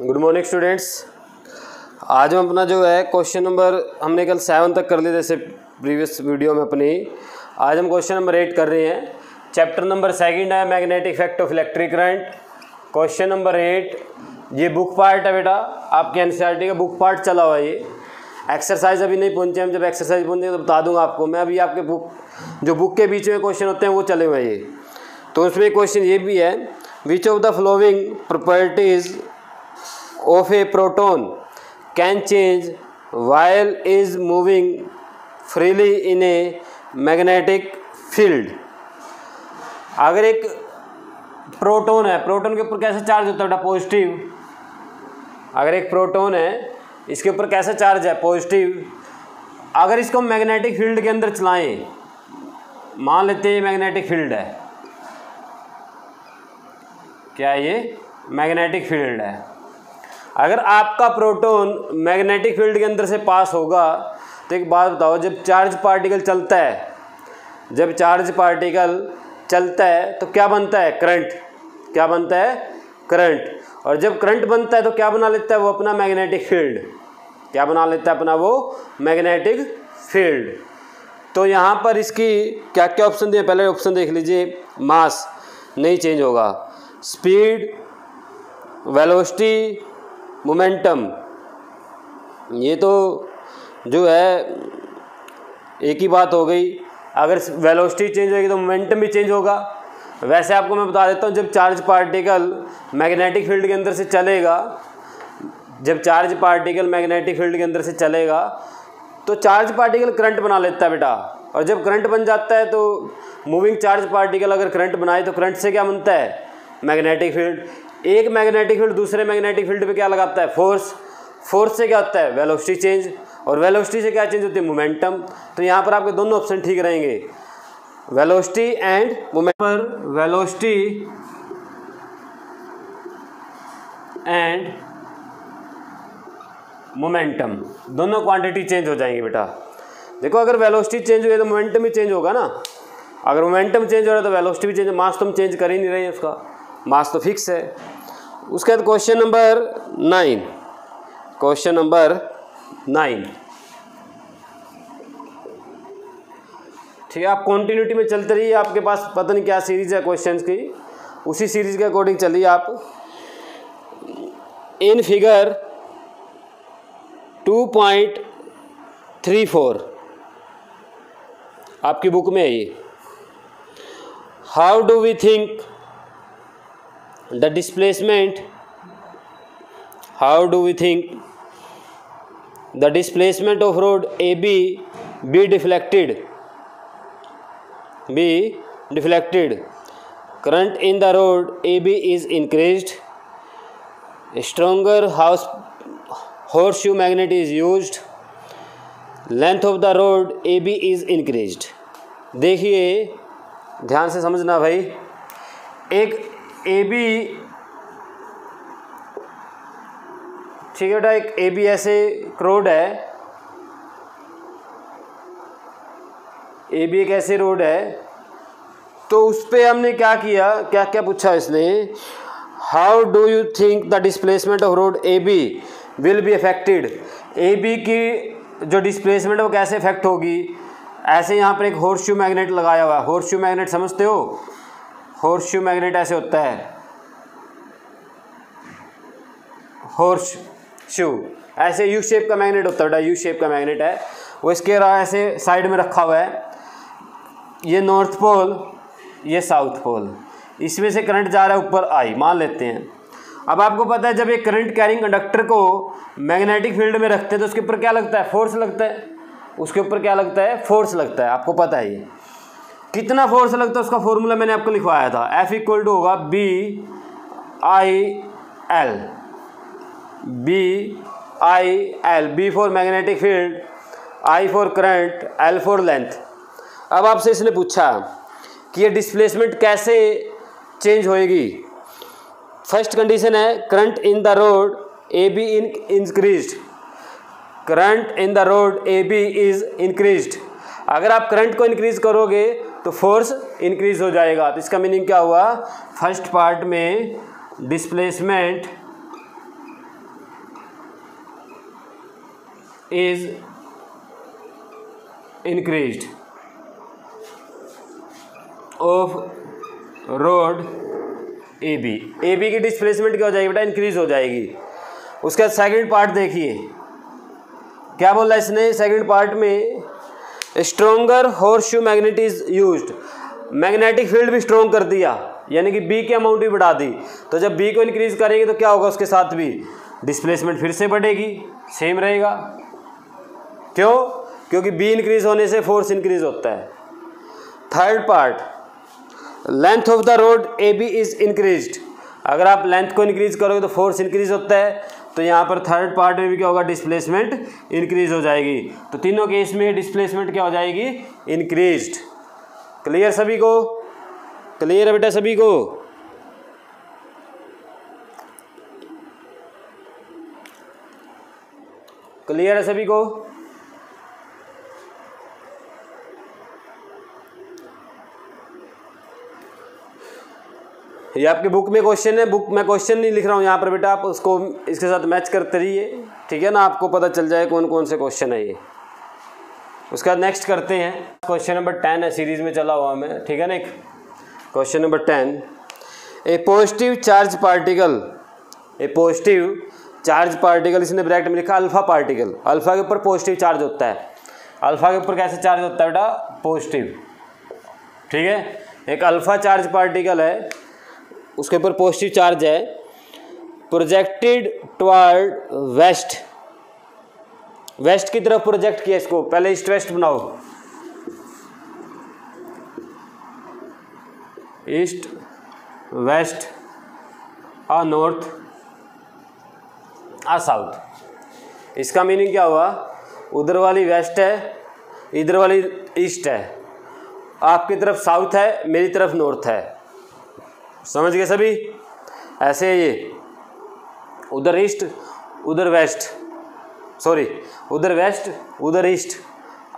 Good morning students. आज हम अपना जो है क्वेश्चन नंबर हमने कल 7 तक कर लिया जैसे प्रीवियस वीडियो में अपनी। आज हम क्वेश्चन नंबर 8 कर रहे हैं। चैप्टर नंबर 2 है magnetic effect of electric current. Question number 8 ये बुक पार्ट है बेटा, आपके एनसीईआरटी का बुक पार्ट चला हुआ है। ये एक्सरसाइज अभी नहीं पहुंचे, हम जब एक्सरसाइज पहुंचेंगे तो बता दूंगा आपको मैं। अभी आपके बुक के बीच में क्वेश्चन होते हैं वो चले हुए हैं ये। तो उसमें क्वेश्चन ये भी है, which of the following properties of a proton can change while is moving freely in a magnetic field। अगर एक प्रोटॉन है, प्रोटॉन के ऊपर कैसे चार्ज होता है बेटा? पॉजिटिव। अगर एक प्रोटॉन है इसके ऊपर कैसे चार्ज है? पॉजिटिव। अगर इसको हम मैग्नेटिक फील्ड के अंदर चलाएं, मान लेते हैं मैग्नेटिक फील्ड है, क्या ये मैग्नेटिक फील्ड है। अगर आपका प्रोटॉन मैग्नेटिक फील्ड के अंदर से पास होगा तो एक बात बताओ, जब चार्ज पार्टिकल चलता है, जब चार्ज पार्टिकल चलता है तो क्या बनता है? करंट। क्या बनता है? करंट। और जब करंट बनता है तो क्या बना लेता है वो? अपना मैग्नेटिक फील्ड। क्या बना लेता है? अपना वो मैग्नेटिक फील्ड। तो यहाँ पर इसकी क्या क्या ऑप्शन दिए? पहले ऑप्शन देख लीजिए। मास नहीं चेंज होगा, स्पीड, वेलोसिटी, मोमेंटम, ये तो जो है एक ही बात हो गई। अगर वेलोसिटी चेंज होगी तो मोमेंटम भी चेंज होगा। वैसे आपको मैं बता देता हूँ, जब चार्ज पार्टिकल मैग्नेटिक फील्ड के अंदर से चलेगा, जब चार्ज पार्टिकल मैग्नेटिक फील्ड के अंदर से चलेगा तो चार्ज पार्टिकल करंट बना लेता है बेटा। और जब करंट बन जाता है तो मूविंग चार्ज पार्टिकल अगर करंट बनाए तो करंट से क्या बनता है? Magnetic field. एक मैग्नेटिक फील्ड दूसरे मैग्नेटिक फील्ड पे क्या लगाता है? फोर्स। फोर्स से क्या होता है? Velocity change. और वेलोसिटी से क्या चेंज होती है? मोमेंटम। तो यहाँ पर आपके दोनों ऑप्शन ठीक रहेंगे, वेलोसिटी एंड मोमेंटम। पर वेलोसिटी एंड मोमेंटम दोनों क्वांटिटी चेंज हो जाएंगे बेटा। देखो, अगर वेलोसिटी चेंज हुई तो मोमेंटम भी चेंज होगा ना। अगर मोमेंटम चेंज हो रहा है तो वेलोसिटी भी चेंज। मास तो हम चेंज कर ही नहीं रहे हैं, उसका मास तो फिक्स है। उसके बाद क्वेश्चन नंबर 9। क्वेश्चन नंबर 9, ठीक है। आप कंटिन्यूटी में चलते रहिए, आपके पास पता नहीं क्या सीरीज है क्वेश्चंस की, उसी सीरीज के अकॉर्डिंग चलिए आप। इन फिगर 2.34 आपकी बुक में है ये। How do we think the displacement, how do we think the displacement of rod AB be deflected, current in the rod AB is increased, stronger horseshoe magnet is used, length of the rod AB is increased। देखिए ध्यान से समझना भाई, एक AB, ठीक है बेटा, एक AB ऐसे रोड है, AB एक ऐसे रोड है, तो उस पर हमने क्या किया, क्या क्या पूछा इसने? How do you think the displacement of road AB will be affected. AB की जो डिस्प्लेसमेंट है वो कैसे अफेक्ट होगी? ऐसे यहाँ पर एक हॉर्सशू मैग्नेट लगाया हुआ है। हॉर्सशू मैग्नेट समझते हो? हॉर्सशू मैग्नेट ऐसे होता है, हॉर्सशू ऐसे यू शेप का मैग्नेट होता है बेटा, यू शेप का मैग्नेट है वो। इसके ऐसे साइड में रखा हुआ है, ये नॉर्थ पोल, ये साउथ पोल, इसमें से करंट जा रहा है ऊपर आई, मान लेते हैं। अब आपको पता है जब एक करंट कैरिंग कंडक्टर को मैग्नेटिक फील्ड में रखते हैं तो उसके ऊपर क्या लगता है? फोर्स लगता है। उसके ऊपर क्या लगता है? फोर्स लगता है। आपको पता है ये कितना फोर्स लगता है, उसका फॉर्मूला मैंने आपको लिखवाया था। F इक्वल टू होगा BIL, BIL, B for magnetic field, I for current, L for length. अब आपसे इसने पूछा कि ये डिस्प्लेसमेंट कैसे चेंज होएगी। फर्स्ट कंडीशन है current in the road AB increased, current in the road AB is increased. अगर आप करंट को इंक्रीज करोगे तो फोर्स इंक्रीज हो जाएगा। तो इसका मीनिंग क्या हुआ? फर्स्ट पार्ट में displacement is increased of road A B की डिस्प्लेसमेंट क्या हो जाएगी बेटा, इंक्रीज हो जाएगी। उसका सेकंड पार्ट देखिए क्या बोला इसने सेकंड पार्ट में, stronger horseshoe magnet is used, magnetic field भी स्ट्रॉन्ग कर दिया, यानी कि बी की अमाउंट भी बढ़ा दी। तो जब बी को इंक्रीज करेंगे तो क्या होगा, उसके साथ भी डिस्प्लेसमेंट फिर से बढ़ेगी, सेम रहेगा। क्यों, क्योंकि बी इंक्रीज होने से फोर्स इंक्रीज होता है। Third part, length of the road A B is increased, अगर आप लेंथ को इंक्रीज करोगे तो फोर्स इंक्रीज होता है, तो यहाँ पर थर्ड पार्ट में भी क्या होगा, डिस्प्लेसमेंट इंक्रीज हो जाएगी। तो तीनों केस में डिस्प्लेसमेंट क्या हो जाएगी, इंक्रीज्ड। क्लियर सभी को, क्लियर है बेटा सभी को। क्लियर है सभी को। ये आपकी बुक में क्वेश्चन है, बुक में क्वेश्चन नहीं लिख रहा हूँ यहाँ पर बेटा, आप उसको इसके साथ मैच करते रहिए, ठीक है ना, आपको पता चल जाए कौन कौन से क्वेश्चन है ये। उसके बाद नेक्स्ट करते हैं, क्वेश्चन नंबर 10 है, सीरीज में चला हुआ मैं, ठीक है ना। एक क्वेश्चन नंबर 10, ए पॉजिटिव चार्ज पार्टिकल, ए पॉजिटिव चार्ज पार्टिकल, इसने ब्रैकेट में लिखा अल्फा पार्टिकल, अल्फा के ऊपर पॉजिटिव चार्ज होता है। अल्फा के ऊपर कैसे चार्ज होता है बेटा, पॉजिटिव, ठीक है। एक अल्फा चार्ज पार्टिकल है, उसके ऊपर पॉजिटिव चार्ज है, प्रोजेक्टेड टुवर्ड वेस्ट, वेस्ट की तरफ प्रोजेक्ट किया इसको, पहले ईस्ट वेस्ट बनाओ, ईस्ट वेस्ट आ नॉर्थ आ साउथ। इसका मीनिंग क्या हुआ, उधर वाली वेस्ट है, इधर वाली ईस्ट है, आपकी तरफ साउथ है, मेरी तरफ नॉर्थ है, समझ गए सभी। ऐसे ये उधर ईस्ट उधर वेस्ट, सॉरी उधर वेस्ट उधर ईस्ट,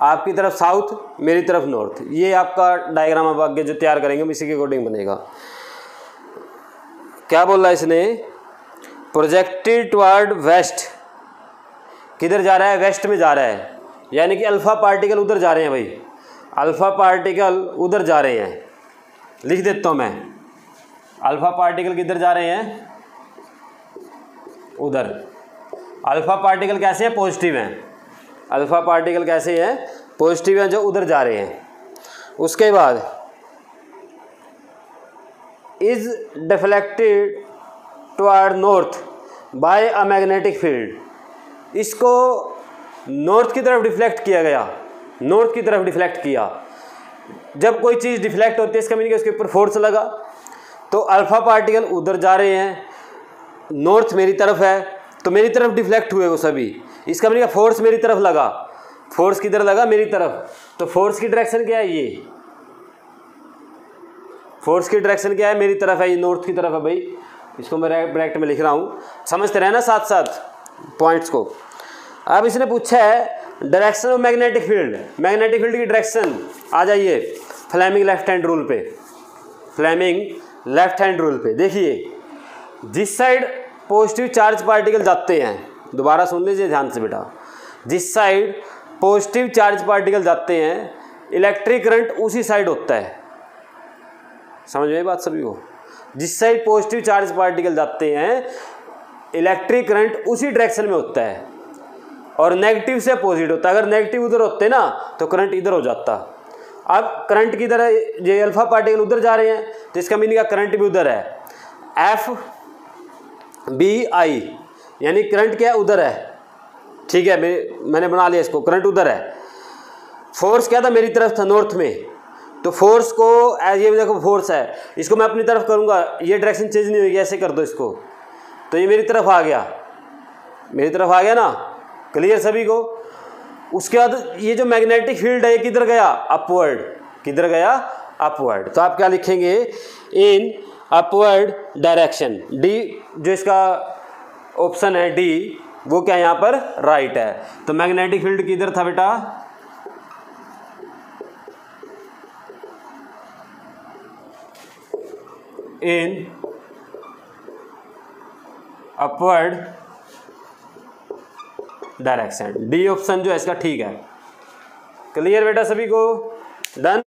आपकी तरफ साउथ मेरी तरफ नॉर्थ, ये आपका डायग्राम अब आगे जो तैयार करेंगे इसी के अकॉर्डिंग बनेगा। क्या बोल रहा है इसने, प्रोजेक्टेड टुवर्ड वेस्ट, किधर जा रहा है, वेस्ट में जा रहा है, यानी कि अल्फा पार्टिकल उधर जा रहे हैं भाई, अल्फा पार्टिकल उधर जा रहे हैं, लिख देता हूँ मैं, अल्फा पार्टिकल किधर जा रहे हैं, उधर। अल्फा पार्टिकल कैसे हैं, पॉजिटिव हैं, अल्फा पार्टिकल कैसे हैं, पॉजिटिव हैं, जो उधर जा रहे हैं। उसके बाद is deflected toward north bye a magnetic field, इसको नॉर्थ की तरफ डिफ्लेक्ट किया गया, नॉर्थ की तरफ डिफ्लेक्ट किया। जब कोई चीज़ डिफ्लेक्ट होती है इसका मीनिंग उसके ऊपर फोर्स लगा, तो अल्फा पार्टिकल उधर जा रहे हैं, नॉर्थ मेरी तरफ है, तो मेरी तरफ डिफ्लेक्ट हुए वो सभी, इसका मीनिंग फोर्स मेरी तरफ लगा, फोर्स किधर लगा, मेरी तरफ, तो फोर्स की डायरेक्शन क्या है, ये फोर्स की डायरेक्शन क्या है, मेरी तरफ है, ये नॉर्थ की तरफ है भाई, इसको मैं ब्रैकेट में लिख रहा हूँ, समझते रहना साथ साथ पॉइंट्स को। अब इसने पूछा है direction of magnetic field, magnetic field की डायरेक्शन, आ जाइए फ्लेमिंग लेफ्ट हैंड रूल पे, फ्लेमिंग लेफ्ट हैंड रूल पे देखिए, जिस साइड पॉजिटिव चार्ज पार्टिकल जाते हैं, दोबारा सुन लीजिए ध्यान से बेटा, जिस साइड पॉजिटिव चार्ज पार्टिकल जाते हैं इलेक्ट्रिक करंट उसी साइड होता है, समझ में बात सभी को, जिस साइड पॉजिटिव चार्ज पार्टिकल जाते हैं इलेक्ट्रिक करंट उसी डायरेक्शन में होता है, और नेगेटिव से अपोजिट होता है, अगर नेगेटिव उधर होते ना तो करंट इधर हो जाता। अब करंट की तरह ये अल्फा पार्टिकल उधर जा रहे हैं, तो इसका मीनिंग का करंट भी उधर है, एफ बी आई, यानी करंट क्या है, उधर है, ठीक है, मैंने बना लिया इसको, करंट उधर है। फोर्स क्या था, मेरी तरफ था, नॉर्थ में, तो फोर्स को ये देखो फोर्स है, इसको मैं अपनी तरफ करूँगा, ये डायरेक्शन चेंज नहीं होगी, ऐसे कर दो इसको, तो ये मेरी तरफ आ गया, मेरी तरफ आ गया ना, क्लियर सभी को। उसके बाद ये जो मैग्नेटिक फील्ड है ये किधर गया, अपवर्ड, किधर गया, अपवर्ड, तो आप क्या लिखेंगे, इन अपवर्ड डायरेक्शन, डी जो इसका ऑप्शन है डी, वो क्या यहाँ पर राइट है, तो मैग्नेटिक फील्ड किधर था बेटा, in upward direction. D option जो है इसका ठीक है। क्लियर बेटा सभी को? डन।